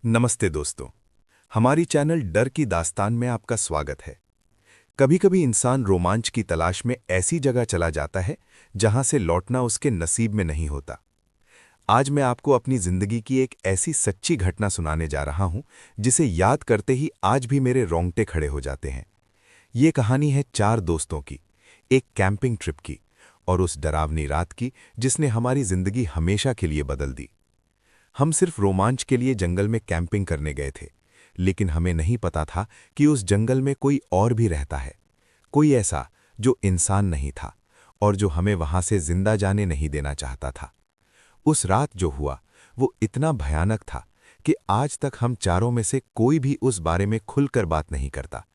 नमस्ते दोस्तों। हमारी चैनल डर की दास्तान में आपका स्वागत है। कभी-कभी इंसान रोमांच की तलाश में ऐसी जगह चला जाता है जहां से लौटना उसके नसीब में नहीं होता। आज मैं आपको अपनी जिंदगी की एक ऐसी सच्ची घटना सुनाने जा रहा हूं जिसे याद करते ही आज भी मेरे रोंगटे खड़े हो जाते हैं। ये कहानी है 4 दोस्तों की, एक कैंपिंग ट्रिप की और उस डरावनी रात की जिसने हमारी जिंदगी हमेशा के लिए बदल दी। हम सिर्फ रोमांच के लिए जंगल में कैंपिंग करने गए थे, लेकिन हमें नहीं पता था कि उस जंगल में कोई और भी रहता है, कोई ऐसा जो इंसान नहीं था और जो हमें वहां से जिंदा जाने नहीं देना चाहता था। उस रात जो हुआ वो इतना भयानक था कि आज तक हम चारों में से कोई भी उस बारे में खुलकर बात नहीं करता।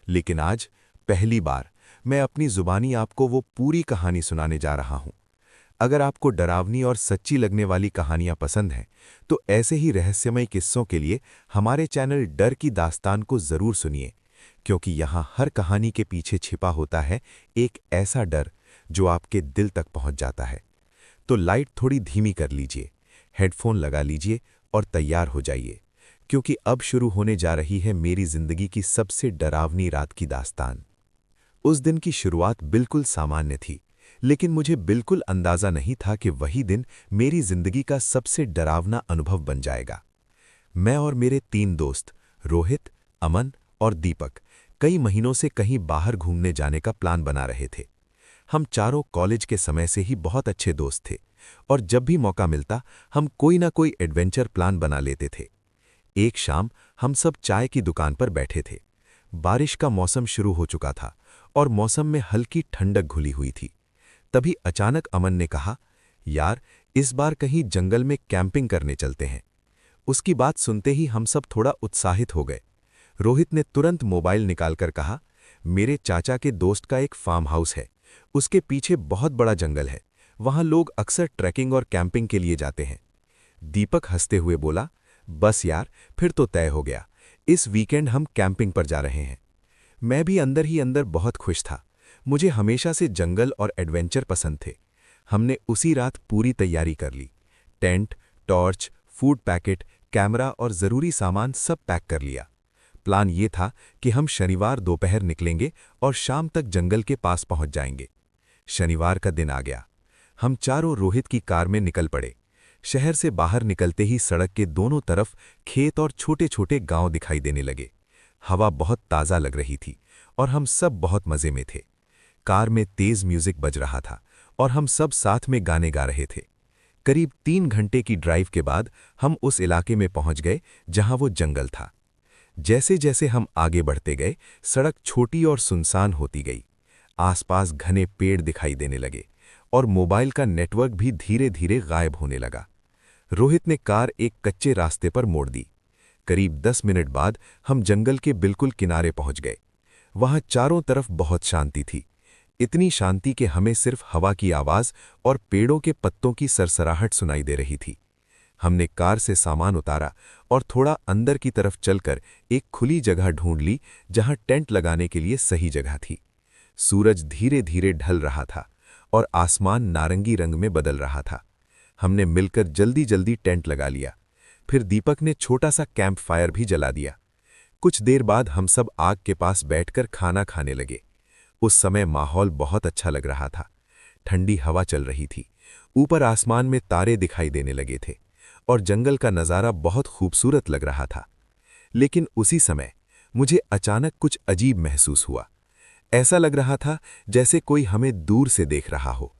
लेकिन आज पहली बार मैं अपनी जुबानी आपको वो पूरी कहानी सुनाने जा रहा हूं। अगर आपको डरावनी और सच्ची लगने वाली कहानियां पसंद हैं, तो ऐसे ही रहस्यमय किस्सों के लिए हमारे चैनल डर की दास्तान को जरूर सुनिए, क्योंकि यहाँ हर कहानी के पीछे छिपा होता है एक ऐसा डर जो आपके दिल तक पहुंच जाता है। तो लाइट थोड़ी धीमी कर लीजिए, हेडफोन लगा लीजिए और तैयार हो जाइए, क्योंकि अब शुरू होने जा रही है मेरी जिंदगी की सबसे डरावनी रात की दास्तान। उस दिन की शुरुआत बिल्कुल सामान्य थी, लेकिन मुझे बिल्कुल अंदाजा नहीं था कि वही दिन मेरी जिंदगी का सबसे डरावना अनुभव बन जाएगा। मैं और मेरे 3 दोस्त रोहित, अमन और दीपक कई महीनों से कहीं बाहर घूमने जाने का प्लान बना रहे थे। हम चारों कॉलेज के समय से ही बहुत अच्छे दोस्त थे और जब भी मौका मिलता हम कोई ना कोई एडवेंचर प्लान बना लेते थे। एक शाम हम सब चाय की दुकान पर बैठे थे। बारिश का मौसम शुरू हो चुका था और मौसम में हल्की ठंडक घुली हुई थी। तभी अचानक अमन ने कहा, यार, इस बार कहीं जंगल में कैंपिंग करने चलते हैं। उसकी बात सुनते ही हम सब थोड़ा उत्साहित हो गए। रोहित ने तुरंत मोबाइल निकालकर कहा, मेरे चाचा के दोस्त का एक फार्म हाउस है, उसके पीछे बहुत बड़ा जंगल है, वहां लोग अक्सर ट्रैकिंग और कैंपिंग के लिए जाते हैं। दीपक हंसते हुए बोला, बस यार, फिर तो तय हो गया, इस वीकेंड हम कैंपिंग पर जा रहे हैं। मैं भी अंदर ही अंदर बहुत खुश था। मुझे हमेशा से जंगल और एडवेंचर पसंद थे। हमने उसी रात पूरी तैयारी कर ली। Tent, torch, food packet, camera और ज़रूरी सामान सब पैक कर लिया। प्लान ये था कि हम शनिवार दोपहर निकलेंगे और शाम तक जंगल के पास पहुंच जाएंगे। शनिवार का दिन आ गया। हम चारों रोहित की कार में निकल पड़े। शहर से बाहर निकलते ही सड़क के दोनों तरफ खेत और छोटे-छोटे गांव दिखाई देने लगे। हवा बहुत ताज़ा लग रही थी और हम सब बहुत मज़े में थे। कार में तेज म्यूजिक बज रहा था और हम सब साथ में गाने गा रहे थे। करीब 3 घंटे की ड्राइव के बाद हम उस इलाके में पहुंच गए जहां वो जंगल था। जैसे जैसे हम आगे बढ़ते गए, सड़क छोटी और सुनसान होती गई। आसपास घने पेड़ दिखाई देने लगे और मोबाइल का नेटवर्क भी धीरे धीरे गायब होने लगा। रोहित ने कार एक कच्चे रास्ते पर मोड़ दी। करीब 10 मिनट बाद हम जंगल के बिल्कुल किनारे पहुंच गए। वहां चारों तरफ बहुत शांति थी, इतनी शांति कि हमें सिर्फ हवा की आवाज और पेड़ों के पत्तों की सरसराहट सुनाई दे रही थी। हमने कार से सामान उतारा और थोड़ा अंदर की तरफ चलकर एक खुली जगह ढूंढ ली जहां टेंट लगाने के लिए सही जगह थी। सूरज धीरे धीरे ढल रहा था और आसमान नारंगी रंग में बदल रहा था। हमने मिलकर जल्दी जल्दी टेंट लगा लिया। फिर दीपक ने छोटा सा कैंप फायर भी जला दिया। कुछ देर बाद हम सब आग के पास बैठकर खाना खाने लगे। उस समय माहौल बहुत अच्छा लग रहा था। ठंडी हवा चल रही थी, ऊपर आसमान में तारे दिखाई देने लगे थे और जंगल का नज़ारा बहुत खूबसूरत लग रहा था। लेकिन उसी समय मुझे अचानक कुछ अजीब महसूस हुआ। ऐसा लग रहा था जैसे कोई हमें दूर से देख रहा हो।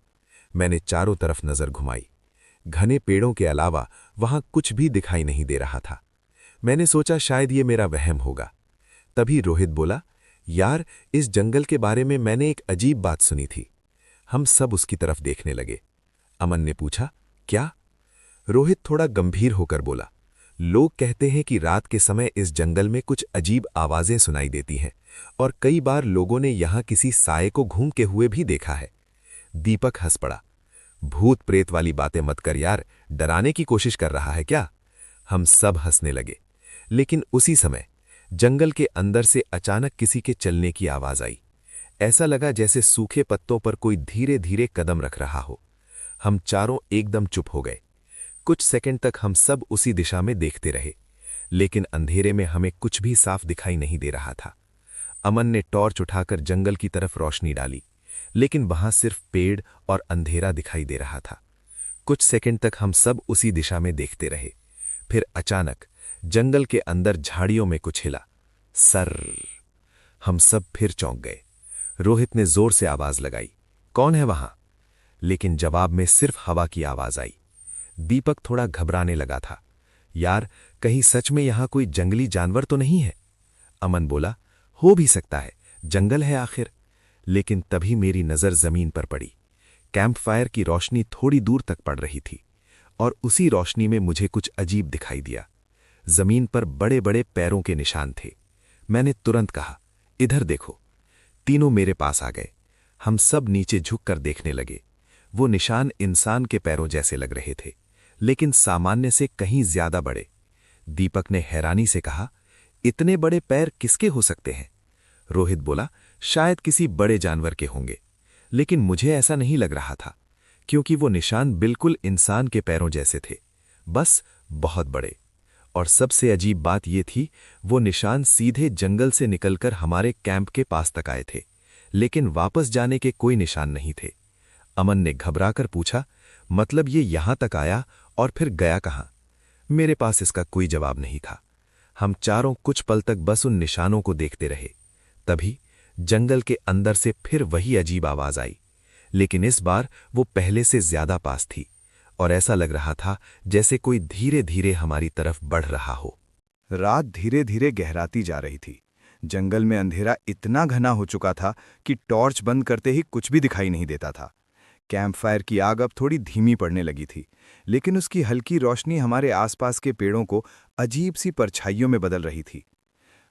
मैंने चारों तरफ नजर घुमाई। घने पेड़ों के अलावा वहां कुछ भी दिखाई नहीं दे रहा था। मैंने सोचा शायद ये मेरा वहम होगा। तभी रोहित बोला, यार, इस जंगल के बारे में मैंने एक अजीब बात सुनी थी। हम सब उसकी तरफ देखने लगे। अमन ने पूछा, क्या? रोहित थोड़ा गंभीर होकर बोला, लोग कहते हैं कि रात के समय इस जंगल में कुछ अजीब आवाजें सुनाई देती हैं और कई बार लोगों ने यहां किसी साये को घूमते हुए भी देखा है। दीपक हंस पड़ा, भूत प्रेत वाली बातें मत कर यार, डराने की कोशिश कर रहा है क्या? हम सब हंसने लगे। लेकिन उसी समय जंगल के अंदर से अचानक किसी के चलने की आवाज आई। ऐसा लगा जैसे सूखे पत्तों पर कोई धीरे धीरे कदम रख रहा हो। हम चारों एकदम चुप हो गए। कुछ सेकंड तक हम सब उसी दिशा में देखते रहे, लेकिन अंधेरे में हमें कुछ भी साफ दिखाई नहीं दे रहा था। अमन ने टॉर्च उठाकर जंगल की तरफ रोशनी डाली, लेकिन वहां सिर्फ पेड़ और अंधेरा दिखाई दे रहा था। कुछ सेकंड तक हम सब उसी दिशा में देखते रहे। फिर अचानक जंगल के अंदर झाड़ियों में कुछ हिला। सर! हम सब फिर चौंक गए। रोहित ने जोर से आवाज लगाई, कौन है वहां? लेकिन जवाब में सिर्फ हवा की आवाज आई। दीपक थोड़ा घबराने लगा था। यार, कहीं सच में यहां कोई जंगली जानवर तो नहीं है? अमन बोला, हो भी सकता है, जंगल है आखिर। लेकिन तभी मेरी नजर जमीन पर पड़ी। कैंप फायर की रोशनी थोड़ी दूर तक पड़ रही थी और उसी रोशनी में मुझे कुछ अजीब दिखाई दिया। जमीन पर बड़े बड़े पैरों के निशान थे। मैंने तुरंत कहा, इधर देखो। तीनों मेरे पास आ गए। हम सब नीचे झुककर देखने लगे। वो निशान इंसान के पैरों जैसे लग रहे थे, लेकिन सामान्य से कहीं ज्यादा बड़े। दीपक ने हैरानी से कहा, इतने बड़े पैर किसके हो सकते हैं? रोहित बोला, शायद किसी बड़े जानवर के होंगे। लेकिन मुझे ऐसा नहीं लग रहा था, क्योंकि वो निशान बिल्कुल इंसान के पैरों जैसे थे, बस बहुत बड़े। और सबसे अजीब बात यह थी, वो निशान सीधे जंगल से निकलकर हमारे कैंप के पास तक आए थे, लेकिन वापस जाने के कोई निशान नहीं थे। अमन ने घबराकर पूछा, मतलब ये यहां तक आया और फिर गया कहां? मेरे पास इसका कोई जवाब नहीं था। हम चारों कुछ पल तक बस उन निशानों को देखते रहे। तभी जंगल के अंदर से फिर वही अजीब आवाज आई, लेकिन इस बार वो पहले से ज्यादा पास थी और ऐसा लग रहा था जैसे कोई धीरे धीरे हमारी तरफ बढ़ रहा हो। रात धीरे धीरे गहराती जा रही थी। जंगल में अंधेरा इतना घना हो चुका था कि टॉर्च बंद करते ही कुछ भी दिखाई नहीं देता था। कैंप फायर की आग अब थोड़ी धीमी पड़ने लगी थी, लेकिन उसकी हल्की रोशनी हमारे आसपास के पेड़ों को अजीब सी परछाइयों में बदल रही थी।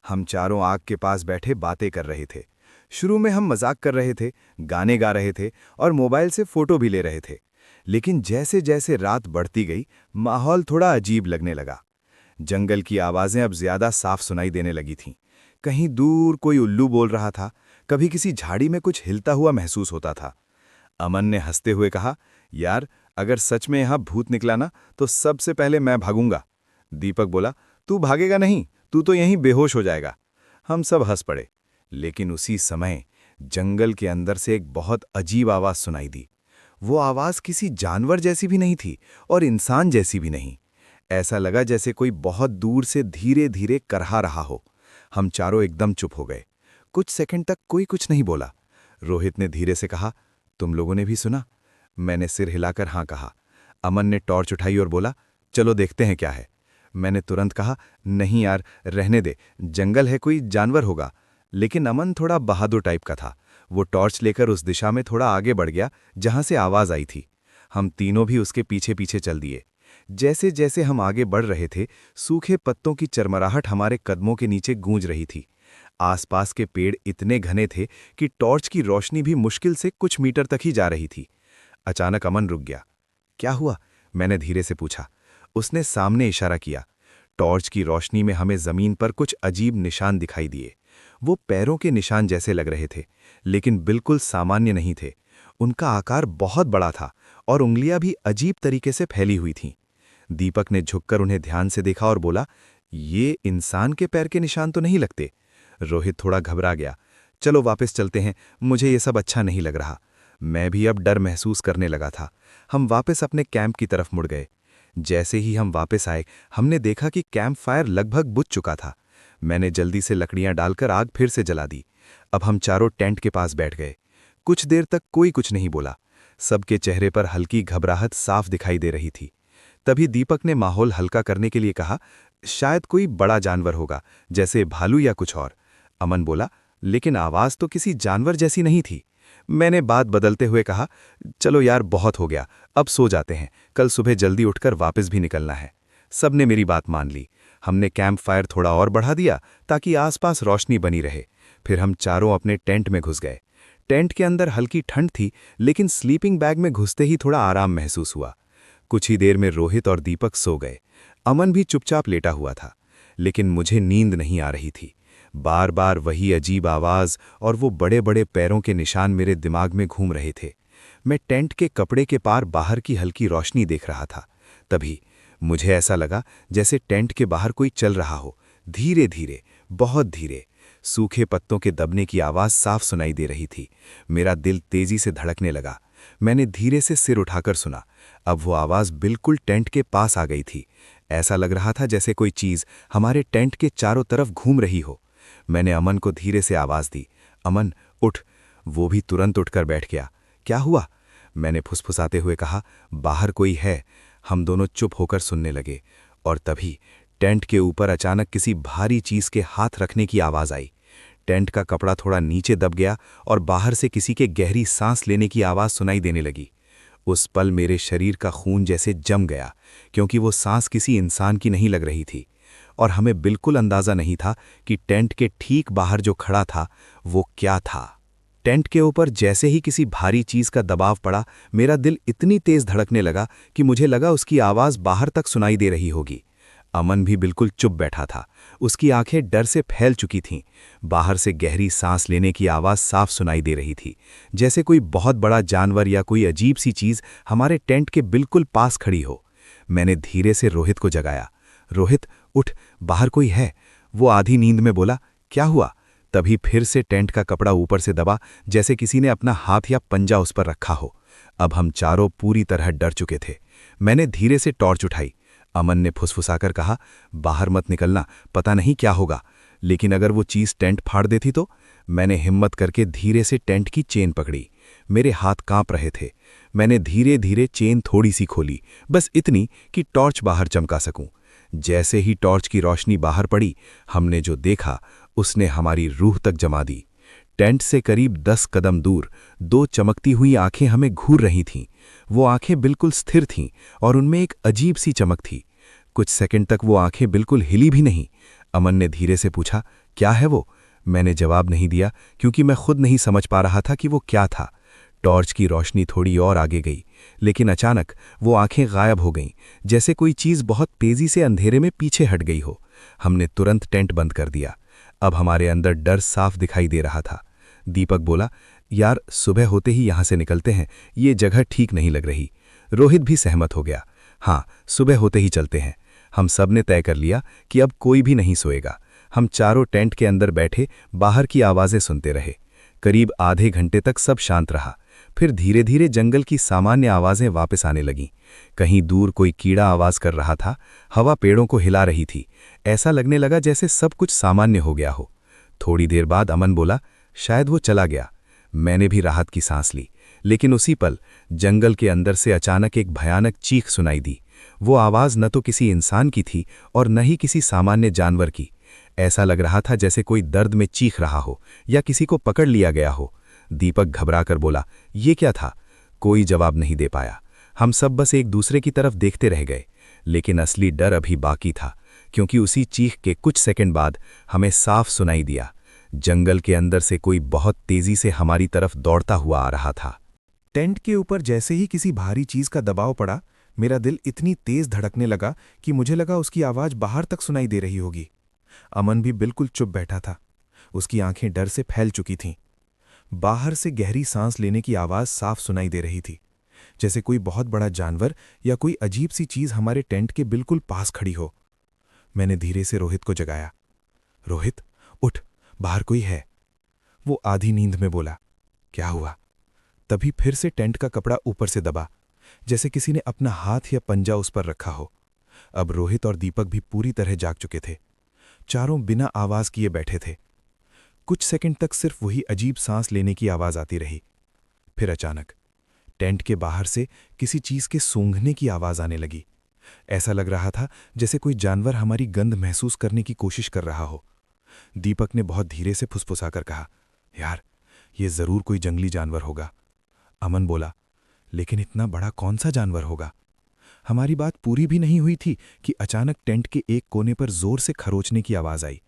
हम चारों आग के पास बैठे बातें कर रहे थे। शुरू में हम मजाक कर रहे थे, गाने गा रहे थे और मोबाइल से फोटो भी ले रहे थे। लेकिन जैसे जैसे रात बढ़ती गई, माहौल थोड़ा अजीब लगने लगा। जंगल की आवाजें अब ज्यादा साफ सुनाई देने लगी थीं। कहीं दूर कोई उल्लू बोल रहा था, कभी किसी झाड़ी में कुछ हिलता हुआ महसूस होता था। अमन ने हंसते हुए कहा, यार, अगर सच में यहां भूत निकला ना, तो सबसे पहले मैं भागूंगा। दीपक बोला, तू भागेगा नहीं, तू तो यहीं बेहोश हो जाएगा। हम सब हंस पड़े। लेकिन उसी समय जंगल के अंदर से एक बहुत अजीब आवाज सुनाई दी। वो आवाज किसी जानवर जैसी भी नहीं थी और इंसान जैसी भी नहीं। ऐसा लगा जैसे कोई बहुत दूर से धीरे धीरे करहा रहा हो। हम चारों एकदम चुप हो गए। कुछ सेकंड तक कोई कुछ नहीं बोला। रोहित ने धीरे से कहा, तुम लोगों ने भी सुना? मैंने सिर हिलाकर हाँ कहा। अमन ने टॉर्च उठाई और बोला, चलो देखते हैं क्या है। मैंने तुरंत कहा, नहीं यार, रहने दे, जंगल है, कोई जानवर होगा। लेकिन अमन थोड़ा बहादुर टाइप का था। वो टॉर्च लेकर उस दिशा में थोड़ा आगे बढ़ गया जहां से आवाज आई थी। हम तीनों भी उसके पीछे पीछे चल दिए। जैसे जैसे हम आगे बढ़ रहे थे, सूखे पत्तों की चरमराहट हमारे कदमों के नीचे गूंज रही थी। आसपास के पेड़ इतने घने थे कि टॉर्च की रोशनी भी मुश्किल से कुछ मीटर तक ही जा रही थी। अचानक अमन रुक गया। क्या हुआ? मैंने धीरे से पूछा। उसने सामने इशारा किया। टॉर्च की रोशनी में हमें जमीन पर कुछ अजीब निशान दिखाई दिए। वो पैरों के निशान जैसे लग रहे थे, लेकिन बिल्कुल सामान्य नहीं थे। उनका आकार बहुत बड़ा था और उंगलियां भी अजीब तरीके से फैली हुई थीं। दीपक ने झुककर उन्हें ध्यान से देखा और बोला, ये इंसान के पैर के निशान तो नहीं लगते। रोहित थोड़ा घबरा गया। चलो वापस चलते हैं, मुझे ये सब अच्छा नहीं लग रहा। मैं भी अब डर महसूस करने लगा था। हम वापस अपने कैंप की तरफ मुड़ गए। जैसे ही हम वापस आए, हमने देखा कि कैंप फायर लगभग बुझ चुका था। मैंने जल्दी से लकड़ियां डालकर आग फिर से जला दी। अब हम चारों टेंट के पास बैठ गए। कुछ देर तक कोई कुछ नहीं बोला। सबके चेहरे पर हल्की घबराहट साफ दिखाई दे रही थी। तभी दीपक ने माहौल हल्का करने के लिए कहा, शायद कोई बड़ा जानवर होगा, जैसे भालू या कुछ और। अमन बोला, लेकिन आवाज तो किसी जानवर जैसी नहीं थी। मैंने बात बदलते हुए कहा, चलो यार, बहुत हो गया, अब सो जाते हैं, कल सुबह जल्दी उठकर वापस भी निकलना है। सबने मेरी बात मान ली। हमने कैंप फायर थोड़ा और बढ़ा दिया ताकि आसपास रोशनी बनी रहे। फिर हम चारों अपने टेंट में घुस गए। टेंट के अंदर हल्की ठंड थी, लेकिन स्लीपिंग बैग में घुसते ही थोड़ा आराम महसूस हुआ। कुछ ही देर में रोहित और दीपक सो गए। अमन भी चुपचाप लेटा हुआ था, लेकिन मुझे नींद नहीं आ रही थी। बार बार वही अजीब आवाज और वो बड़े बड़े पैरों के निशान मेरे दिमाग में घूम रहे थे। मैं टेंट के कपड़े के पार बाहर की हल्की रोशनी देख रहा था। तभी मुझे ऐसा लगा जैसे टेंट के बाहर कोई चल रहा हो, धीरे धीरे, बहुत धीरे। सूखे पत्तों के दबने की आवाज़ साफ सुनाई दे रही थी। मेरा दिल तेजी से धड़कने लगा। मैंने धीरे से सिर उठाकर सुना। अब वो आवाज़ बिल्कुल टेंट के पास आ गई थी। ऐसा लग रहा था जैसे कोई चीज़ हमारे टेंट के चारों तरफ घूम रही हो। मैंने अमन को धीरे से आवाज़ दी, अमन उठ। वो भी तुरंत उठकर बैठ गया। क्या हुआ? मैंने फुसफुसाते हुए कहा, बाहर कोई है। हम दोनों चुप होकर सुनने लगे और तभी टेंट के ऊपर अचानक किसी भारी चीज़ के हाथ रखने की आवाज़ आई। टेंट का कपड़ा थोड़ा नीचे दब गया और बाहर से किसी के गहरी सांस लेने की आवाज़ सुनाई देने लगी। उस पल मेरे शरीर का खून जैसे जम गया, क्योंकि वो सांस किसी इंसान की नहीं लग रही थी और हमें बिल्कुल अंदाज़ा नहीं था कि टेंट के ठीक बाहर जो खड़ा था वो क्या था। टेंट के ऊपर जैसे ही किसी भारी चीज़ का दबाव पड़ा, मेरा दिल इतनी तेज़ धड़कने लगा कि मुझे लगा उसकी आवाज़ बाहर तक सुनाई दे रही होगी। अमन भी बिल्कुल चुप बैठा था। उसकी आंखें डर से फैल चुकी थीं। बाहर से गहरी सांस लेने की आवाज़ साफ सुनाई दे रही थी, जैसे कोई बहुत बड़ा जानवर या कोई अजीब सी चीज़ हमारे टेंट के बिल्कुल पास खड़ी हो। मैंने धीरे से रोहित को जगाया। रोहित उठ, बाहर कोई है। वो आधी नींद में बोला, क्या हुआ? तभी फिर से टेंट का कपड़ा ऊपर से दबा, जैसे किसी ने अपना हाथ या पंजा उस पर रखा हो। अब हम चारों पूरी तरह डर चुके थे। मैंने धीरे से टॉर्च उठाई। अमन ने फुसफुसाकर कहा, बाहर मत निकलना, पता नहीं क्या होगा। लेकिन अगर वो चीज़ टेंट फाड़ देती तो? मैंने हिम्मत करके धीरे से टेंट की चेन पकड़ी। मेरे हाथ कांप रहे थे। मैंने धीरे धीरे चेन थोड़ी सी खोली, बस इतनी कि टॉर्च बाहर चमका सकूं। जैसे ही टॉर्च की रोशनी बाहर पड़ी, हमने जो देखा उसने हमारी रूह तक जमा दी। टेंट से करीब 10 कदम दूर 2 चमकती हुई आंखें हमें घूर रही थीं। वो आंखें बिल्कुल स्थिर थीं और उनमें एक अजीब सी चमक थी। कुछ सेकंड तक वो आंखें बिल्कुल हिली भी नहीं। अमन ने धीरे से पूछा, क्या है वो? मैंने जवाब नहीं दिया, क्योंकि मैं खुद नहीं समझ पा रहा था कि वो क्या था। टॉर्च की रोशनी थोड़ी और आगे गई, लेकिन अचानक वो आंखें गायब हो गईं, जैसे कोई चीज़ बहुत तेज़ी से अंधेरे में पीछे हट गई हो। हमने तुरंत टेंट बंद कर दिया। अब हमारे अंदर डर साफ दिखाई दे रहा था। दीपक बोला, यार सुबह होते ही यहाँ से निकलते हैं, ये जगह ठीक नहीं लग रही। रोहित भी सहमत हो गया, हाँ सुबह होते ही चलते हैं। हम सब ने तय कर लिया कि अब कोई भी नहीं सोएगा। हम चारों टेंट के अंदर बैठे बाहर की आवाज़ें सुनते रहे। करीब आधे घंटे तक सब शांत रहा। फिर धीरे धीरे जंगल की सामान्य आवाज़ें वापस आने लगीं। कहीं दूर कोई कीड़ा आवाज़ कर रहा था, हवा पेड़ों को हिला रही थी। ऐसा लगने लगा जैसे सब कुछ सामान्य हो गया हो। थोड़ी देर बाद अमन बोला, शायद वो चला गया। मैंने भी राहत की सांस ली, लेकिन उसी पल जंगल के अंदर से अचानक एक भयानक चीख सुनाई दी। वो आवाज़ न तो किसी इंसान की थी और न ही किसी सामान्य जानवर की। ऐसा लग रहा था जैसे कोई दर्द में चीख रहा हो या किसी को पकड़ लिया गया हो। दीपक घबराकर बोला, ये क्या था? कोई जवाब नहीं दे पाया। हम सब बस एक दूसरे की तरफ देखते रह गए। लेकिन असली डर अभी बाकी था, क्योंकि उसी चीख के कुछ सेकंड बाद हमें साफ सुनाई दिया। जंगल के अंदर से कोई बहुत तेजी से हमारी तरफ दौड़ता हुआ आ रहा था। टेंट के ऊपर जैसे ही किसी भारी चीज का दबाव पड़ा, मेरा दिल इतनी तेज धड़कने लगा कि मुझे लगा उसकी आवाज बाहर तक सुनाई दे रही होगी। अमन भी बिल्कुल चुप बैठा था। उसकी आंखें डर से फैल चुकी थीं। बाहर से गहरी सांस लेने की आवाज साफ सुनाई दे रही थी, जैसे कोई बहुत बड़ा जानवर या कोई अजीब सी चीज हमारे टेंट के बिल्कुल पास खड़ी हो। मैंने धीरे से रोहित को जगाया। रोहित उठ, बाहर कोई है। वो आधी नींद में बोला, क्या हुआ? तभी फिर से टेंट का कपड़ा ऊपर से दबा, जैसे किसी ने अपना हाथ या पंजा उस पर रखा हो। अब रोहित और दीपक भी पूरी तरह जाग चुके थे। चारों बिना आवाज किए बैठे थे। कुछ सेकंड तक सिर्फ वही अजीब सांस लेने की आवाज आती रही। फिर अचानक टेंट के बाहर से किसी चीज के सूंघने की आवाज आने लगी। ऐसा लग रहा था जैसे कोई जानवर हमारी गंध महसूस करने की कोशिश कर रहा हो। दीपक ने बहुत धीरे से फुसफुसाकर कहा, यार ये जरूर कोई जंगली जानवर होगा। अमन बोला, लेकिन इतना बड़ा कौन सा जानवर होगा? हमारी बात पूरी भी नहीं हुई थी कि अचानक टेंट के एक कोने पर जोर से खरोचने की आवाज आई,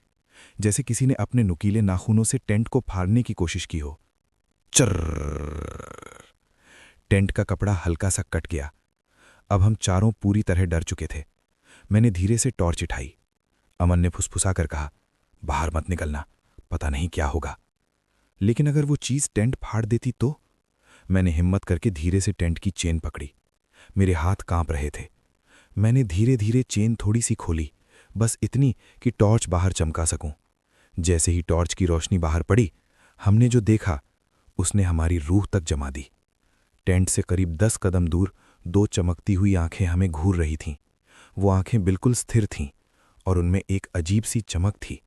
जैसे किसी ने अपने नुकीले नाखूनों से टेंट को फाड़ने की कोशिश की हो। चर्र। टेंट का कपड़ा हल्का सा कट गया। अब हम चारों पूरी तरह डर चुके थे। मैंने धीरे से टॉर्च उठाई। अमन ने फुसफुसाकर कहा, बाहर मत निकलना, पता नहीं क्या होगा। लेकिन अगर वो चीज टेंट फाड़ देती तो? मैंने हिम्मत करके धीरे से टेंट की चेन पकड़ी। मेरे हाथ कांप रहे थे। मैंने धीरे धीरे चेन थोड़ी सी खोली, बस इतनी कि टॉर्च बाहर चमका सकूं। जैसे ही टॉर्च की रोशनी बाहर पड़ी, हमने जो देखा उसने हमारी रूह तक जमा दी। टेंट से करीब 10 कदम दूर 2 चमकती हुई आंखें हमें घूर रही थीं। वो आंखें बिल्कुल स्थिर थीं और उनमें एक अजीब सी चमक थी।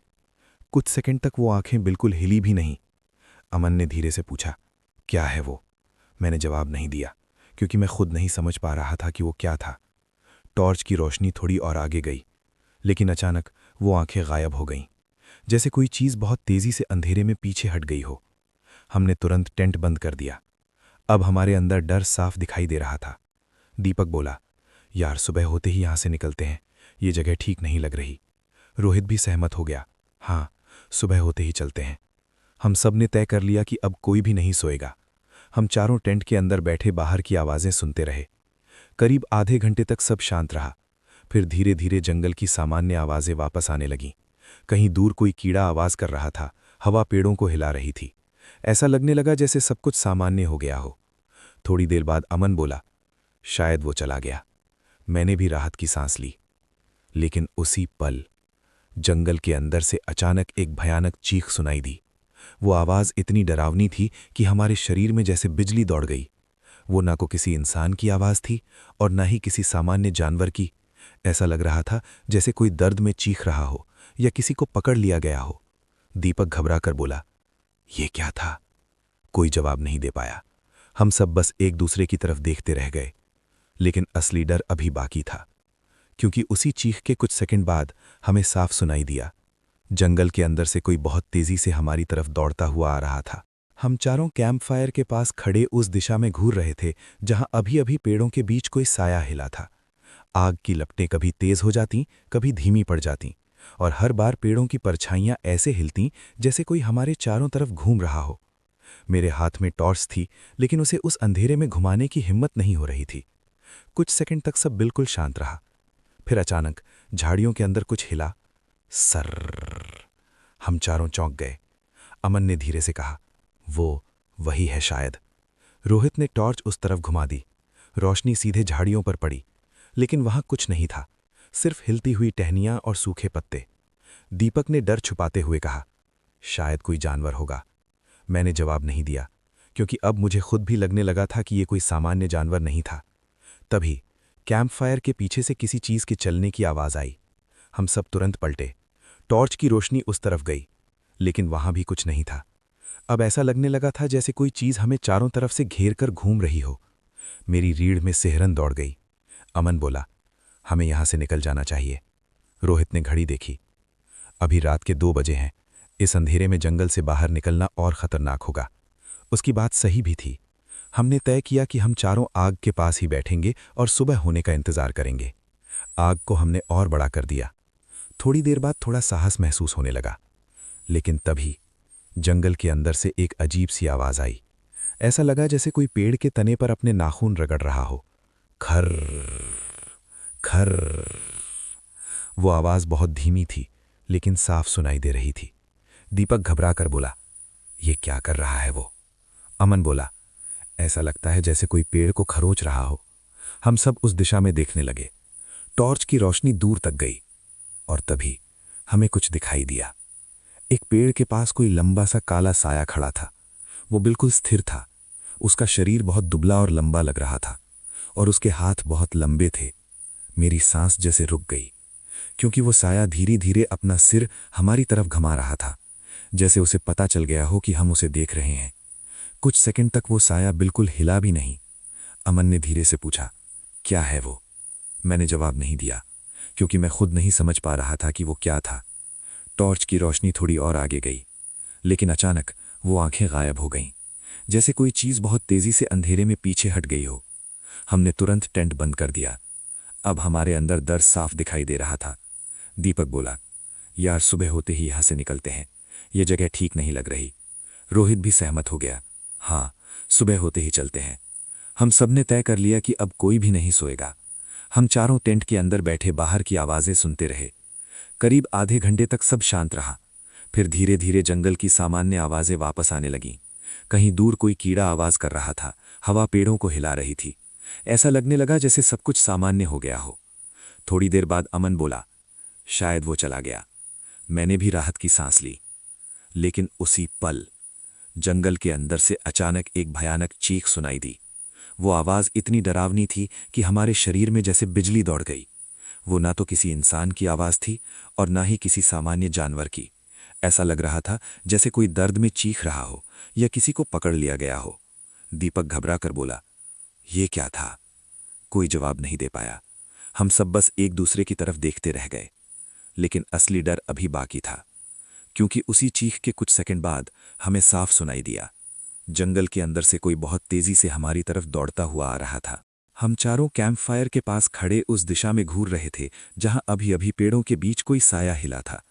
कुछ सेकंड तक वो आंखें बिल्कुल हिली भी नहीं। अमन ने धीरे से पूछा, क्या है वो? मैंने जवाब नहीं दिया, क्योंकि मैं खुद नहीं समझ पा रहा था कि वो क्या था। टॉर्च की रोशनी थोड़ी और आगे गई, लेकिन अचानक वो आंखें गायब हो गईं, जैसे कोई चीज़ बहुत तेज़ी से अंधेरे में पीछे हट गई हो। हमने तुरंत टेंट बंद कर दिया। अब हमारे अंदर डर साफ दिखाई दे रहा था। दीपक बोला, यार सुबह होते ही यहाँ से निकलते हैं, ये जगह ठीक नहीं लग रही। रोहित भी सहमत हो गया, हाँ, सुबह होते ही चलते हैं। हम सब ने तय कर लिया कि अब कोई भी नहीं सोएगा। हम चारों टेंट के अंदर बैठे बाहर की आवाज़ें सुनते रहे। करीब आधे घंटे तक सब शांत रहा। फिर धीरे धीरे जंगल की सामान्य आवाज़ें वापस आने लगीं। कहीं दूर कोई कीड़ा आवाज़ कर रहा था, हवा पेड़ों को हिला रही थी। ऐसा लगने लगा जैसे सब कुछ सामान्य हो गया हो। थोड़ी देर बाद अमन बोला, शायद वो चला गया। मैंने भी राहत की सांस ली। लेकिन उसी पल जंगल के अंदर से अचानक एक भयानक चीख सुनाई दी। वो आवाज़ इतनी डरावनी थी कि हमारे शरीर में जैसे बिजली दौड़ गई। वो ना को किसी इंसान की आवाज़ थी और ना ही किसी सामान्य जानवर की। ऐसा लग रहा था जैसे कोई दर्द में चीख रहा हो या किसी को पकड़ लिया गया हो। दीपक घबरा कर बोला, ये क्या था? कोई जवाब नहीं दे पाया। हम सब बस एक दूसरे की तरफ देखते रह गए। लेकिन असली डर अभी बाकी था, क्योंकि उसी चीख के कुछ सेकंड बाद हमें साफ सुनाई दिया। जंगल के अंदर से कोई बहुत तेजी से हमारी तरफ दौड़ता हुआ आ रहा था। हम चारों कैंप फायर के पास खड़े उस दिशा में घूर रहे थे जहां अभी अभी पेड़ों के बीच कोई साया हिला था। आग की लपटें कभी तेज हो जातीं, कभी धीमी पड़ जातीं, और हर बार पेड़ों की परछाइयां ऐसे हिलतीं जैसे कोई हमारे चारों तरफ घूम रहा हो। मेरे हाथ में टॉर्च थी, लेकिन उसे उस अंधेरे में घुमाने की हिम्मत नहीं हो रही थी। कुछ सेकंड तक सब बिल्कुल शांत रहा। फिर अचानक झाड़ियों के अंदर कुछ हिला। सर्र। हम चारों चौंक गए। अमन ने धीरे से कहा, वो वही है शायद। रोहित ने टॉर्च उस तरफ घुमा दी। रोशनी सीधे झाड़ियों पर पड़ी, लेकिन वहां कुछ नहीं था, सिर्फ हिलती हुई टहनियां और सूखे पत्ते। दीपक ने डर छुपाते हुए कहा, शायद कोई जानवर होगा। मैंने जवाब नहीं दिया, क्योंकि अब मुझे खुद भी लगने लगा था कि ये कोई सामान्य जानवर नहीं था। तभी कैंप फायर के पीछे से किसी चीज के चलने की आवाज आई। हम सब तुरंत पलटे। टॉर्च की रोशनी उस तरफ गई, लेकिन वहां भी कुछ नहीं था। अब ऐसा लगने लगा था जैसे कोई चीज हमें चारों तरफ से घेर कर घूम रही हो। मेरी रीढ़ में सिहरन दौड़ गई। अमन बोला, हमें यहां से निकल जाना चाहिए। रोहित ने घड़ी देखी। अभी रात के 2 बजे हैं। इस अंधेरे में जंगल से बाहर निकलना और खतरनाक होगा। उसकी बात सही भी थी। हमने तय किया कि हम चारों आग के पास ही बैठेंगे और सुबह होने का इंतजार करेंगे। आग को हमने और बड़ा कर दिया। थोड़ी देर बाद थोड़ा साहस महसूस होने लगा, लेकिन तभी जंगल के अंदर से एक अजीब सी आवाज आई। ऐसा लगा जैसे कोई पेड़ के तने पर अपने नाखून रगड़ रहा हो। खर खर। वो आवाज बहुत धीमी थी, लेकिन साफ सुनाई दे रही थी। दीपक घबरा कर बोला, ये क्या कर रहा है वो? अमन बोला, ऐसा लगता है जैसे कोई पेड़ को खरोच रहा हो। हम सब उस दिशा में देखने लगे। टॉर्च की रोशनी दूर तक गई, और तभी हमें कुछ दिखाई दिया। एक पेड़ के पास कोई लंबा सा काला साया खड़ा था। वो बिल्कुल स्थिर था। उसका शरीर बहुत दुबला और लंबा लग रहा था, और उसके हाथ बहुत लंबे थे। मेरी सांस जैसे रुक गई, क्योंकि वो साया धीरे धीरे अपना सिर हमारी तरफ घुमा रहा था, जैसे उसे पता चल गया हो कि हम उसे देख रहे हैं। कुछ सेकंड तक वो साया बिल्कुल हिला भी नहीं। अमन ने धीरे से पूछा, क्या है वो? मैंने जवाब नहीं दिया, क्योंकि मैं खुद नहीं समझ पा रहा था कि वो क्या था। टॉर्च की रोशनी थोड़ी और आगे गई, लेकिन अचानक वो आंखें गायब हो गईं, जैसे कोई चीज बहुत तेजी से अंधेरे में पीछे हट गई हो। हमने तुरंत टेंट बंद कर दिया। अब हमारे अंदर डर साफ दिखाई दे रहा था। दीपक बोला, यार सुबह होते ही यहां से निकलते हैं, ये जगह ठीक नहीं लग रही। रोहित भी सहमत हो गया, हाँ, सुबह होते ही चलते हैं। हम सब ने तय कर लिया कि अब कोई भी नहीं सोएगा। हम चारों टेंट के अंदर बैठे बाहर की आवाजें सुनते रहे। करीब आधे घंटे तक सब शांत रहा। फिर धीरे धीरे जंगल की सामान्य आवाजें वापस आने लगीं। कहीं दूर कोई कीड़ा आवाज कर रहा था, हवा पेड़ों को हिला रही थी। ऐसा लगने लगा जैसे सब कुछ सामान्य हो गया हो। थोड़ी देर बाद अमन बोला, शायद वो चला गया। मैंने भी राहत की सांस ली। लेकिन उसी पल जंगल के अंदर से अचानक एक भयानक चीख सुनाई दी। वो आवाज इतनी डरावनी थी कि हमारे शरीर में जैसे बिजली दौड़ गई। वो ना तो किसी इंसान की आवाज थी और ना ही किसी सामान्य जानवर की। ऐसा लग रहा था जैसे कोई दर्द में चीख रहा हो या किसी को पकड़ लिया गया हो। दीपक घबरा कर बोला, ये क्या था? कोई जवाब नहीं दे पाया। हम सब बस एक दूसरे की तरफ देखते रह गए। लेकिन असली डर अभी बाकी था, क्योंकि उसी चीख के कुछ सेकंड बाद हमें साफ सुनाई दिया। जंगल के अंदर से कोई बहुत तेजी से हमारी तरफ दौड़ता हुआ आ रहा था। हम चारों कैंप फायर के पास खड़े उस दिशा में घूर रहे थे जहां अभी अभी पेड़ों के बीच कोई साया हिला था।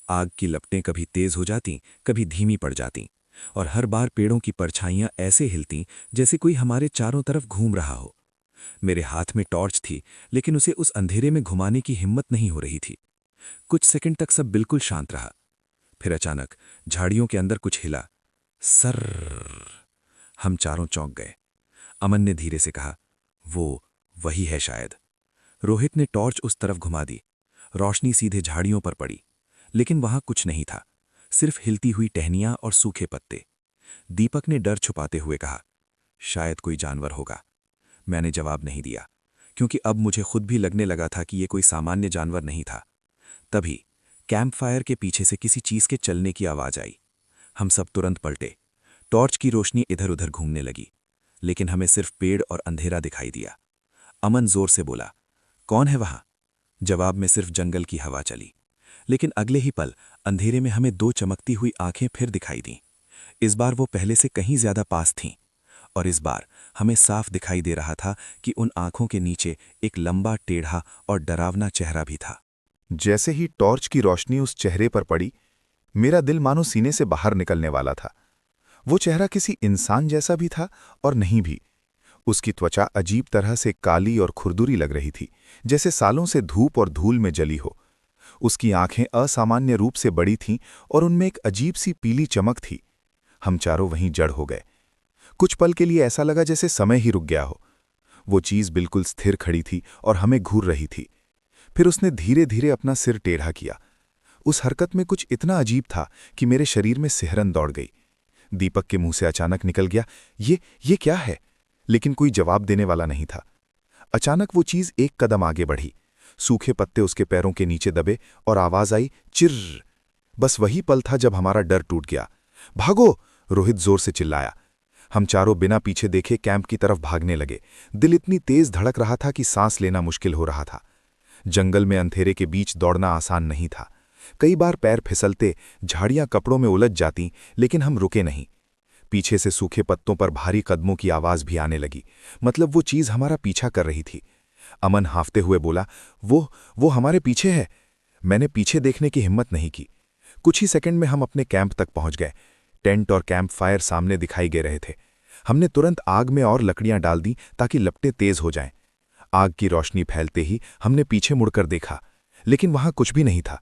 आग की लपटें कभी तेज हो जातीं, कभी धीमी पड़ जातीं, और हर बार पेड़ों की परछाइयां ऐसे हिलतीं जैसे कोई हमारे चारों तरफ घूम रहा हो। मेरे हाथ में टॉर्च थी, लेकिन उसे उस अंधेरे में घुमाने की हिम्मत नहीं हो रही थी। कुछ सेकंड तक सब बिल्कुल शांत रहा। फिर अचानक झाड़ियों के अंदर कुछ हिला। सर्र। हम चारों चौंक गए। अमन ने धीरे से कहा, वो वही है शायद। रोहित ने टॉर्च उस तरफ घुमा दी। रोशनी सीधे झाड़ियों पर पड़ी, लेकिन वहां कुछ नहीं था, सिर्फ हिलती हुई टहनियां और सूखे पत्ते। दीपक ने डर छुपाते हुए कहा, शायद कोई जानवर होगा। मैंने जवाब नहीं दिया, क्योंकि अब मुझे खुद भी लगने लगा था कि यह कोई सामान्य जानवर नहीं था। तभी कैंप फायर के पीछे से किसी चीज के चलने की आवाज आई। हम सब तुरंत पलटे। टॉर्च की रोशनी इधर उधर घूमने लगी, लेकिन हमें सिर्फ पेड़ और अंधेरा दिखाई दिया। अमन जोर से बोला, कौन है वहां? जवाब में सिर्फ जंगल की हवा चली। लेकिन अगले ही पल अंधेरे में हमें दो चमकती हुई आंखें फिर दिखाई दीं। इस बार वो पहले से कहीं ज्यादा पास थीं, और इस बार हमें साफ दिखाई दे रहा था कि उन आंखों के नीचे एक लंबा, टेढ़ा और डरावना चेहरा भी था। जैसे ही टॉर्च की रोशनी उस चेहरे पर पड़ी, मेरा दिल मानो सीने से बाहर निकलने वाला था। वो चेहरा किसी इंसान जैसा भी था और नहीं भी। उसकी त्वचा अजीब तरह से काली और खुरदुरी लग रही थी, जैसे सालों से धूप और धूल में जली हो। उसकी आंखें असामान्य रूप से बड़ी थीं और उनमें एक अजीब सी पीली चमक थी। हम चारों वहीं जड़ हो गए। कुछ पल के लिए ऐसा लगा जैसे समय ही रुक गया हो। वो चीज बिल्कुल स्थिर खड़ी थी और हमें घूर रही थी। फिर उसने धीरे धीरे अपना सिर टेढ़ा किया। उस हरकत में कुछ इतना अजीब था कि मेरे शरीर में सिहरन दौड़ गई। दीपक के मुंह से अचानक निकल गया, ये क्या है? लेकिन कोई जवाब देने वाला नहीं था। अचानक वो चीज एक कदम आगे बढ़ी। सूखे पत्ते उसके पैरों के नीचे दबे और आवाज आई, चिर्र। बस वही पल था जब हमारा डर टूट गया। भागो! रोहित जोर से चिल्लाया। हम चारों बिना पीछे देखे कैंप की तरफ भागने लगे। दिल इतनी तेज धड़क रहा था कि सांस लेना मुश्किल हो रहा था। जंगल में अंधेरे के बीच दौड़ना आसान नहीं था। कई बार पैर फिसलते, झाड़ियां कपड़ों में उलझ जातीं, लेकिन हम रुके नहीं। पीछे से सूखे पत्तों पर भारी कदमों की आवाज भी आने लगी। मतलब वो चीज हमारा पीछा कर रही थी। अमन हांफते हुए बोला, वो हमारे पीछे है। मैंने पीछे देखने की हिम्मत नहीं की। कुछ ही सेकंड में हम अपने कैंप तक पहुंच गए। टेंट और कैंप फायर सामने दिखाई दे रहे थे। हमने तुरंत आग में और लकड़ियां डाल दी ताकि लपटें तेज हो जाएं। आग की रोशनी फैलते ही हमने पीछे मुड़कर देखा, लेकिन वहां कुछ भी नहीं था।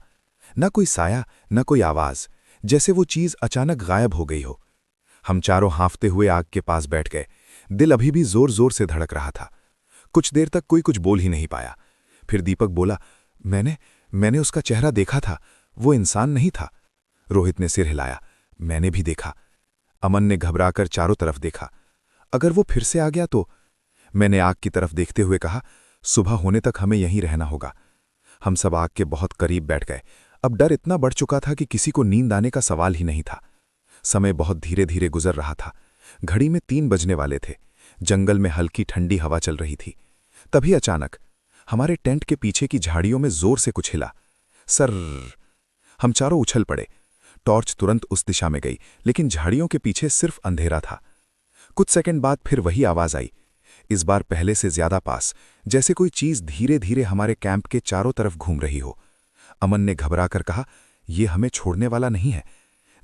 न कोई साया, न कोई आवाज, जैसे वो चीज अचानक गायब हो गई हो। हम चारों हांफते हुए आग के पास बैठ गए। दिल अभी भी जोर जोर से धड़क रहा था। कुछ देर तक कोई कुछ बोल ही नहीं पाया। फिर दीपक बोला, मैंने उसका चेहरा देखा था, वो इंसान नहीं था। रोहित ने सिर हिलाया, मैंने भी देखा। अमन ने घबराकर चारों तरफ देखा। अगर वो फिर से आ गया तो? मैंने आग की तरफ देखते हुए कहा, सुबह होने तक हमें यहीं रहना होगा। हम सब आग के बहुत करीब बैठ गए। अब डर इतना बढ़ चुका था कि किसी को नींद आने का सवाल ही नहीं था। समय बहुत धीरे धीरे गुजर रहा था। घड़ी में 3 बजने वाले थे। जंगल में हल्की ठंडी हवा चल रही थी। तभी अचानक हमारे टेंट के पीछे की झाड़ियों में जोर से कुछ हिला। सर्र! हम चारों उछल पड़े। टॉर्च तुरंत उस दिशा में गई, लेकिन झाड़ियों के पीछे सिर्फ अंधेरा था। कुछ सेकंड बाद फिर वही आवाज आई, इस बार पहले से ज्यादा पास, जैसे कोई चीज धीरे धीरे हमारे कैंप के चारों तरफ घूम रही हो। अमन ने घबराकर कहा, यह हमें छोड़ने वाला नहीं है।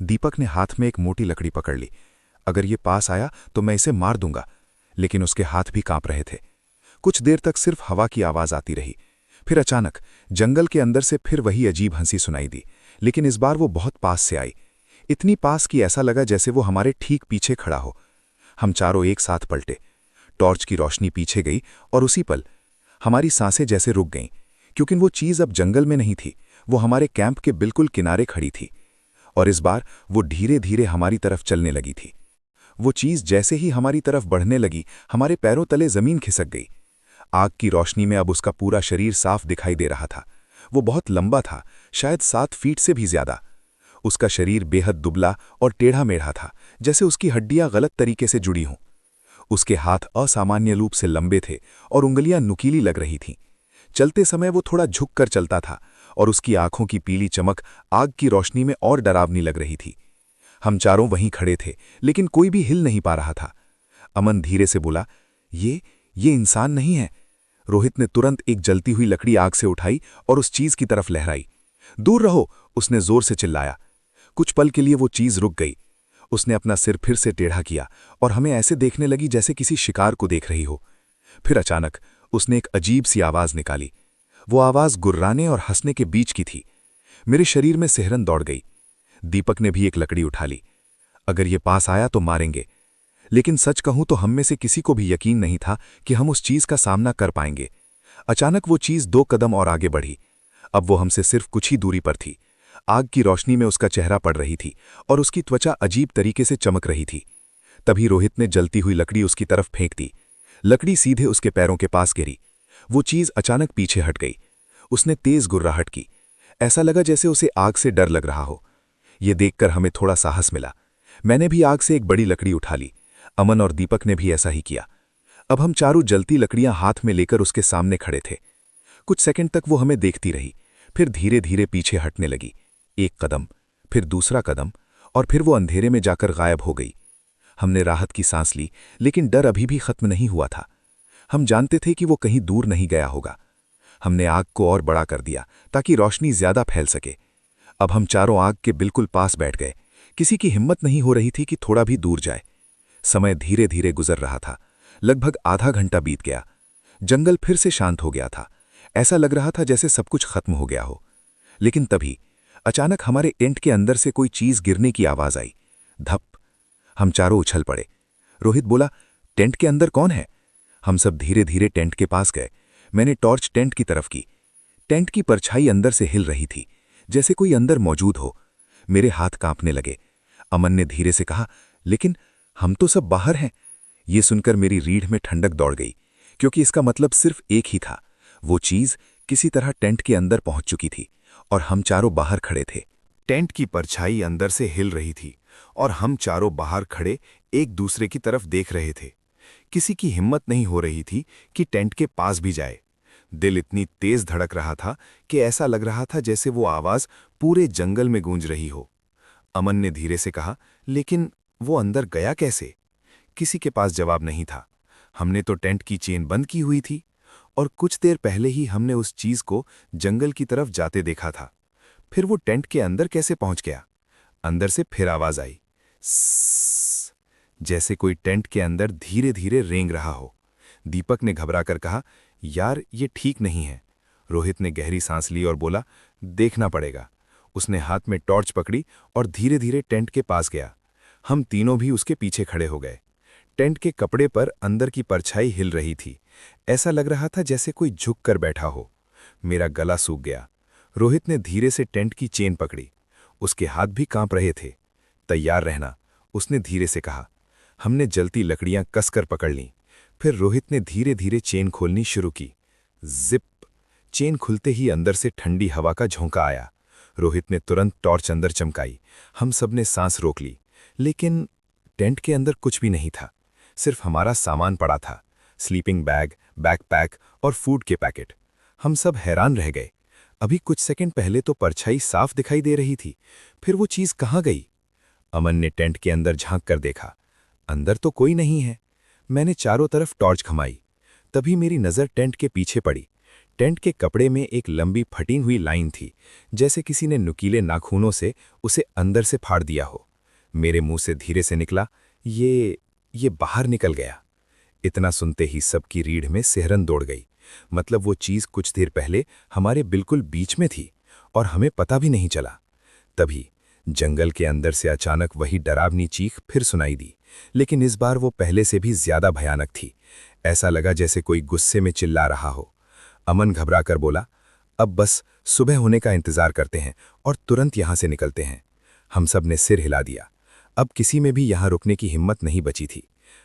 दीपक ने हाथ में एक मोटी लकड़ी पकड़ ली। अगर ये पास आया तो मैं इसे मार दूंगा। लेकिन उसके हाथ भी कांप रहे थे। कुछ देर तक सिर्फ हवा की आवाज आती रही। फिर अचानक जंगल के अंदर से फिर वही अजीब हंसी सुनाई दी, लेकिन इस बार वो बहुत पास से आई। इतनी पास कि ऐसा लगा जैसे वो हमारे ठीक पीछे खड़ा हो। हम चारों एक साथ पलटे। टॉर्च की रोशनी पीछे गई और उसी पल हमारी सांसें जैसे रुक गईं, क्योंकि वो चीज़ अब जंगल में नहीं थी, वो हमारे कैंप के बिल्कुल किनारे खड़ी थी। और इस बार वो धीरे धीरे हमारी तरफ चलने लगी थी। वो चीज़ जैसे ही हमारी तरफ बढ़ने लगी, हमारे पैरों तले जमीन खिसक गई। आग की रोशनी में अब उसका पूरा शरीर साफ दिखाई दे रहा था। वो बहुत लंबा था, शायद 7 फीट से भी ज्यादा। उसका शरीर बेहद दुबला और टेढ़ा मेढ़ा था, जैसे उसकी हड्डियां गलत तरीके से जुड़ी हों। उसके हाथ असामान्य रूप से लंबे थे और उंगलियां नुकीली लग रही थीं। चलते समय वो थोड़ा झुककर चलता था और उसकी आंखों की पीली चमक आग की रोशनी में और डरावनी लग रही थी। हम चारों वहीं खड़े थे, लेकिन कोई भी हिल नहीं पा रहा था। अमन धीरे से बोला, ये इंसान नहीं है। रोहित ने तुरंत एक जलती हुई लकड़ी आग से उठाई और उस चीज की तरफ लहराई। दूर रहो, उसने जोर से चिल्लाया। कुछ पल के लिए वो चीज रुक गई। उसने अपना सिर फिर से टेढ़ा किया और हमें ऐसे देखने लगी जैसे किसी शिकार को देख रही हो। फिर अचानक उसने एक अजीब सी आवाज निकाली। वो आवाज गुर्राने और हंसने के बीच की थी। मेरे शरीर में सिहरन दौड़ गई। दीपक ने भी एक लकड़ी उठा ली। अगर ये पास आया तो मारेंगे, लेकिन सच कहूं तो हम में से किसी को भी यकीन नहीं था कि हम उस चीज का सामना कर पाएंगे। अचानक वो चीज 2 कदम और आगे बढ़ी। अब वो हमसे सिर्फ कुछ ही दूरी पर थी। आग की रोशनी में उसका चेहरा पड़ रही थी और उसकी त्वचा अजीब तरीके से चमक रही थी। तभी रोहित ने जलती हुई लकड़ी उसकी तरफ फेंक दी। लकड़ी सीधे उसके पैरों के पास गिरी। वो चीज अचानक पीछे हट गई। उसने तेज गुर्राहट की। ऐसा लगा जैसे उसे आग से डर लग रहा हो। ये देखकर हमें थोड़ा साहस मिला। मैंने भी आग से एक बड़ी लकड़ी उठा ली। अमन और दीपक ने भी ऐसा ही किया। अब हम चारों जलती लकड़ियां हाथ में लेकर उसके सामने खड़े थे। कुछ सेकंड तक वो हमें देखती रही, फिर धीरे धीरे पीछे हटने लगी। 1 कदम, फिर दूसरा कदम, और फिर वो अंधेरे में जाकर गायब हो गई। हमने राहत की सांस ली, लेकिन डर अभी भी खत्म नहीं हुआ था। हम जानते थे कि वो कहीं दूर नहीं गया होगा। हमने आग को और बड़ा कर दिया ताकि रोशनी ज्यादा फैल सके। अब हम चारों आग के बिल्कुल पास बैठ गए। किसी की हिम्मत नहीं हो रही थी कि थोड़ा भी दूर जाए। समय धीरे धीरे गुजर रहा था। लगभग आधा घंटा बीत गया। जंगल फिर से शांत हो गया था। ऐसा लग रहा था जैसे सब कुछ खत्म हो गया हो। लेकिन तभी अचानक हमारे टेंट के अंदर से कोई चीज गिरने की आवाज आई। धप। हम चारों उछल पड़े। रोहित बोला, टेंट के अंदर कौन है? हम सब धीरे धीरे टेंट के पास गए। मैंने टॉर्च टेंट की तरफ की। टेंट की परछाई अंदर से हिल रही थी, जैसे कोई अंदर मौजूद हो। मेरे हाथ कांपने लगे। अमन ने धीरे से कहा, लेकिन हम तो सब बाहर हैं। ये सुनकर मेरी रीढ़ में ठंडक दौड़ गई, क्योंकि इसका मतलब सिर्फ एक ही था। वो चीज किसी तरह टेंट के अंदर पहुंच चुकी थी और हम चारों बाहर खड़े थे। टेंट की परछाई अंदर से हिल रही थी और हम चारों बाहर खड़े एक दूसरे की तरफ देख रहे थे। किसी की हिम्मत नहीं हो रही थी कि टेंट के पास भी जाए। दिल इतनी तेज धड़क रहा था कि ऐसा लग रहा था जैसे वो आवाज पूरे जंगल में गूंज रही हो। अमन ने धीरे से कहा, लेकिन वो अंदर गया कैसे? किसी के पास जवाब नहीं था। हमने तो टेंट की चेन बंद की हुई थी और कुछ देर पहले ही हमने उस चीज को जंगल की तरफ जाते देखा था। फिर वो टेंट के अंदर कैसे पहुंच गया? अंदर से फिर आवाज आई, स्स, जैसे कोई टेंट के अंदर धीरे धीरे रेंग रहा हो। दीपक ने घबराकर कहा, यार ये ठीक नहीं है। रोहित ने गहरी सांस ली और बोला, देखना पड़ेगा। उसने हाथ में टॉर्च पकड़ी और धीरे धीरे टेंट के पास गया। हम तीनों भी उसके पीछे खड़े हो गए। टेंट के कपड़े पर अंदर की परछाई हिल रही थी। ऐसा लग रहा था जैसे कोई झुक कर बैठा हो। मेरा गला सूख गया। रोहित ने धीरे से टेंट की चेन पकड़ी। उसके हाथ भी कांप रहे थे। तैयार रहना, उसने धीरे से कहा। हमने जलती लकड़ियां कसकर पकड़ लीं। फिर रोहित ने धीरे धीरे चेन खोलनी शुरू की। जिप! चेन खुलते ही अंदर से ठंडी हवा का झोंका आया। रोहित ने तुरंत टॉर्च अंदर चमकाई। हम सबने सांस रोक ली, लेकिन टेंट के अंदर कुछ भी नहीं था। सिर्फ हमारा सामान पड़ा था, स्लीपिंग बैग, बैकपैक और फूड के पैकेट। हम सब हैरान रह गए। अभी कुछ सेकंड पहले तो परछाई साफ दिखाई दे रही थी, फिर वो चीज कहाँ गई? अमन ने टेंट के अंदर झांक कर देखा। अंदर तो कोई नहीं है। मैंने चारों तरफ टॉर्च घुमाई। तभी मेरी नज़र टेंट के पीछे पड़ी। टेंट के कपड़े में एक लंबी फटी हुई लाइन थी, जैसे किसी ने नुकीले नाखूनों से उसे अंदर से फाड़ दिया हो। मेरे मुंह से धीरे से निकला, ये बाहर निकल गया। इतना सुनते ही सबकी रीढ़ में सिहरन दौड़ गई। मतलब वो चीज कुछ देर पहले हमारे बिल्कुल बीच में थी और हमें पता भी नहीं चला। तभी जंगल के अंदर से अचानक वही डरावनी चीख फिर सुनाई दी, लेकिन इस बार वो पहले से भी ज्यादा भयानक थी। ऐसा लगा जैसे कोई गुस्से में चिल्ला रहा हो। अमन घबरा कर बोला, अब बस सुबह होने का इंतजार करते हैं और तुरंत यहाँ से निकलते हैं। हम सब ने सिर हिला दिया। अब किसी में भी यहाँ रुकने की हिम्मत नहीं बची थी।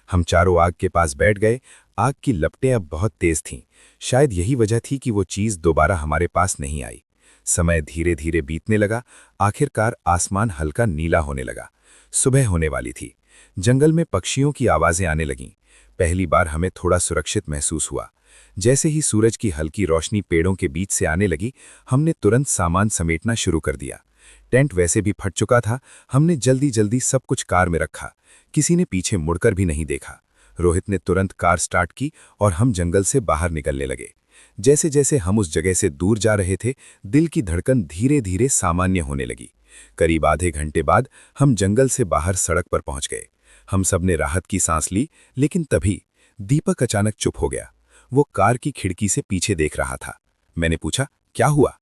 हम चारों आग के पास बैठ गए। आग की लपटें अब बहुत तेज थीं। शायद यही वजह थी कि वो चीज़ दोबारा हमारे पास नहीं आई। समय धीरे धीरे बीतने लगा। आखिरकार आसमान हल्का नीला होने लगा। सुबह होने वाली थी। जंगल में पक्षियों की आवाज़ें आने लगीं। पहली बार हमें थोड़ा सुरक्षित महसूस हुआ। जैसे ही सूरज की हल्की रोशनी पेड़ों के बीच से आने लगी, हमने तुरंत सामान समेटना शुरू कर दिया। टेंट वैसे भी फट चुका था। हमने जल्दी जल्दी सब कुछ कार में रखा। किसी ने पीछे मुड़कर भी नहीं देखा। रोहित ने तुरंत कार स्टार्ट की और हम जंगल से बाहर निकलने लगे। जैसे जैसे हम उस जगह से दूर जा रहे थे, दिल की धड़कन धीरे धीरे सामान्य होने लगी। करीब आधे घंटे बाद हम जंगल से बाहर सड़क पर पहुंच गए। हम सब ने राहत की सांस ली, लेकिन तभी दीपक अचानक चुप हो गया। वो कार की खिड़की से पीछे देख रहा था। मैंने पूछा, क्या हुआ?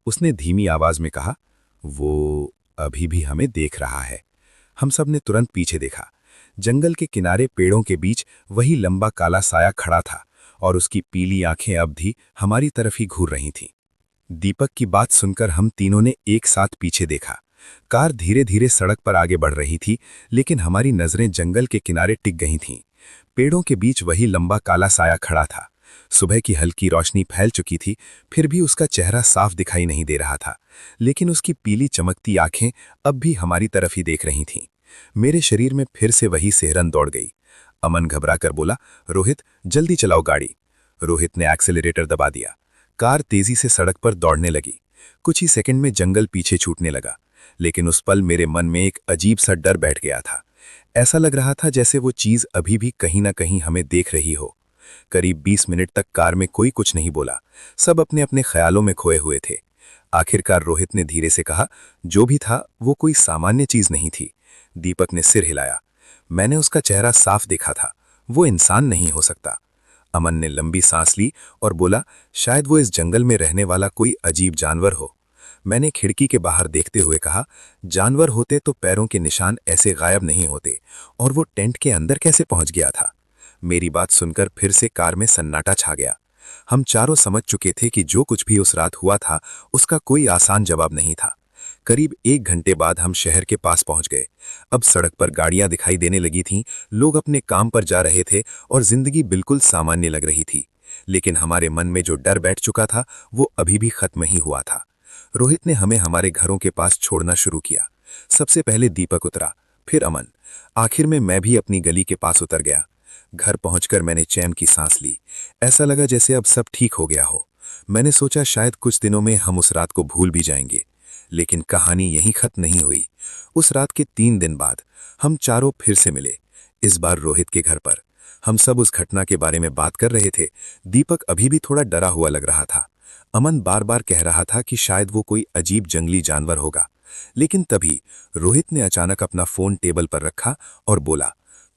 उसने धीमी आवाज में कहा, वो अभी भी हमें देख रहा है। हम सब ने तुरंत पीछे देखा। जंगल के किनारे पेड़ों के बीच वही लंबा काला साया खड़ा था और उसकी पीली आंखें अब भी हमारी तरफ ही घूर रही थीं। दीपक की बात सुनकर हम तीनों ने एक साथ पीछे देखा। कार धीरे धीरे सड़क पर आगे बढ़ रही थी, लेकिन हमारी नजरें जंगल के किनारे टिक गई थीं। पेड़ों के बीच वही लंबा काला साया खड़ा था। सुबह की हल्की रोशनी फैल चुकी थी, फिर भी उसका चेहरा साफ दिखाई नहीं दे रहा था, लेकिन उसकी पीली चमकती आंखें अब भी हमारी तरफ ही देख रही थीं। मेरे शरीर में फिर से वही सिहरन दौड़ गई। अमन घबरा कर बोला, रोहित जल्दी चलाओ गाड़ी। रोहित ने एक्सेलरेटर दबा दिया। कार तेजी से सड़क पर दौड़ने लगी। कुछ ही सेकंड में जंगल पीछे छूटने लगा, लेकिन उस पल मेरे मन में एक अजीब सा डर बैठ गया था। ऐसा लग रहा था जैसे वो चीज अभी भी कहीं ना कहीं हमें देख रही हो। करीब 20 मिनट तक कार में कोई कुछ नहीं बोला। सब अपने अपने ख्यालों में खोए हुए थे। आखिरकार रोहित ने धीरे से कहा, जो भी था वो कोई सामान्य चीज नहीं थी। दीपक ने सिर हिलाया। मैंने उसका चेहरा साफ देखा था। वो इंसान नहीं हो सकता। अमन ने लंबी सांस ली और बोला, शायद वो इस जंगल में रहने वाला कोई अजीब जानवर हो। मैंने खिड़की के बाहर देखते हुए कहा, जानवर होते तो पैरों के निशान ऐसे गायब नहीं होते, और वो टेंट के अंदर कैसे पहुंच गया था? मेरी बात सुनकर फिर से कार में सन्नाटा छा गया। हम चारों समझ चुके थे कि जो कुछ भी उस रात हुआ था, उसका कोई आसान जवाब नहीं था। करीब 1 घंटे बाद हम शहर के पास पहुंच गए। अब सड़क पर गाड़ियां दिखाई देने लगी थीं, लोग अपने काम पर जा रहे थे और जिंदगी बिल्कुल सामान्य लग रही थी। लेकिन हमारे मन में जो डर बैठ चुका था, वो अभी भी खत्म नहीं हुआ था। रोहित ने हमें हमारे घरों के पास छोड़ना शुरू किया। सबसे पहले दीपक उतरा, फिर अमन। आखिर में मैं भी अपनी गली के पास उतर गया। घर पहुंचकर मैंने चैन की सांस ली। ऐसा लगा जैसे अब सब ठीक हो गया हो। मैंने सोचा शायद कुछ दिनों में हम उस रात को भूल भी जाएंगे, लेकिन कहानी यहीं खत्म नहीं हुई। उस रात के 3 दिन बाद हम चारों फिर से मिले, इस बार रोहित के घर पर। हम सब उस घटना के बारे में बात कर रहे थे। दीपक अभी भी थोड़ा डरा हुआ लग रहा था। अमन बार बार कह रहा था कि शायद वो कोई अजीब जंगली जानवर होगा। लेकिन तभी रोहित ने अचानक अपना फोन टेबल पर रखा और बोला,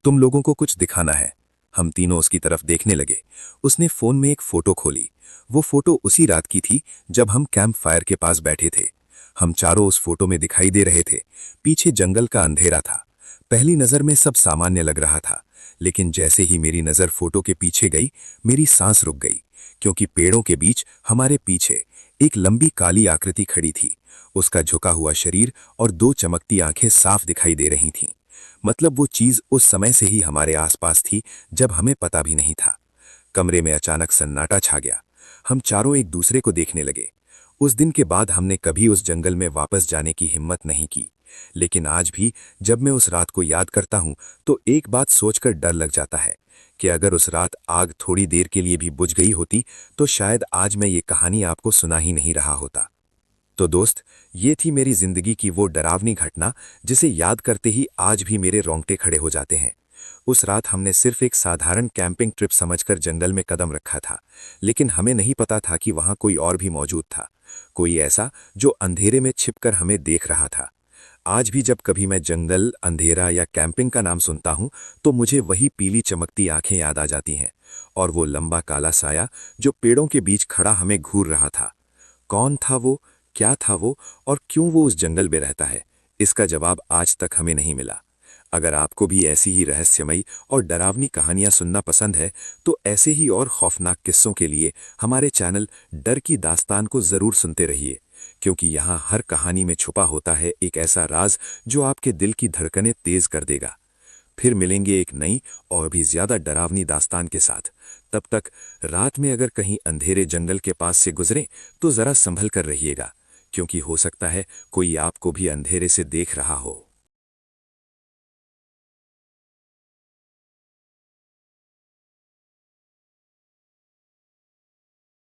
तुम लोगों को कुछ दिखाना है। हम तीनों उसकी तरफ देखने लगे। उसने फोन में एक फोटो खोली। वो फोटो उसी रात की थी जब हम कैंप फायर के पास बैठे थे। हम चारों उस फोटो में दिखाई दे रहे थे। पीछे जंगल का अंधेरा था। पहली नजर में सब सामान्य लग रहा था, लेकिन जैसे ही मेरी नजर फोटो के पीछे गई, मेरी सांस रुक गई, क्योंकि पेड़ों के बीच हमारे पीछे एक लंबी काली आकृति खड़ी थी। उसका झुका हुआ शरीर और 2 चमकती आंखें साफ दिखाई दे रही थीं। मतलब वो चीज उस समय से ही हमारे आसपास थी, जब हमें पता भी नहीं था। कमरे में अचानक सन्नाटा छा गया। हम चारों एक दूसरे को देखने लगे। उस दिन के बाद हमने कभी उस जंगल में वापस जाने की हिम्मत नहीं की, लेकिन आज भी जब मैं उस रात को याद करता हूं, तो एक बात सोचकर डर लग जाता है कि अगर उस रात आग थोड़ी देर के लिए भी बुझ गई होती, तो शायद आज मैं ये कहानी आपको सुना ही नहीं रहा होता। तो दोस्त, ये थी मेरी जिंदगी की वो डरावनी घटना जिसे याद करते ही आज भी मेरे रोंगटे खड़े हो जाते हैं। उस रात हमने सिर्फ एक साधारण कैंपिंग ट्रिप समझकर जंगल में कदम रखा था, लेकिन हमें नहीं पता था कि वहां कोई और भी मौजूद था, कोई ऐसा जो अंधेरे में छिपकर हमें देख रहा था। आज भी जब कभी मैं जंगल, अंधेरा या कैंपिंग का नाम सुनता हूं, तो मुझे वही पीली चमकती आंखें याद आ जाती हैं, और वो लंबा काला साया जो पेड़ों के बीच खड़ा हमें घूर रहा था। कौन था वो, क्या था वो, और क्यों वो उस जंगल में रहता है, इसका जवाब आज तक हमें नहीं मिला। अगर आपको भी ऐसी ही रहस्यमयी और डरावनी कहानियां सुनना पसंद है तो ऐसे ही और खौफनाक किस्सों के लिए हमारे चैनल डर की दास्तान को ज़रूर सुनते रहिए, क्योंकि यहाँ हर कहानी में छुपा होता है एक ऐसा राज जो आपके दिल की धड़कनें तेज कर देगा। फिर मिलेंगे एक नई और भी ज्यादा डरावनी दास्तान के साथ। तब तक रात में अगर कहीं अंधेरे जंगल के पास से गुजरें तो जरा संभल कर रहिएगा, क्योंकि हो सकता है कोई आपको भी अंधेरे से देख रहा हो।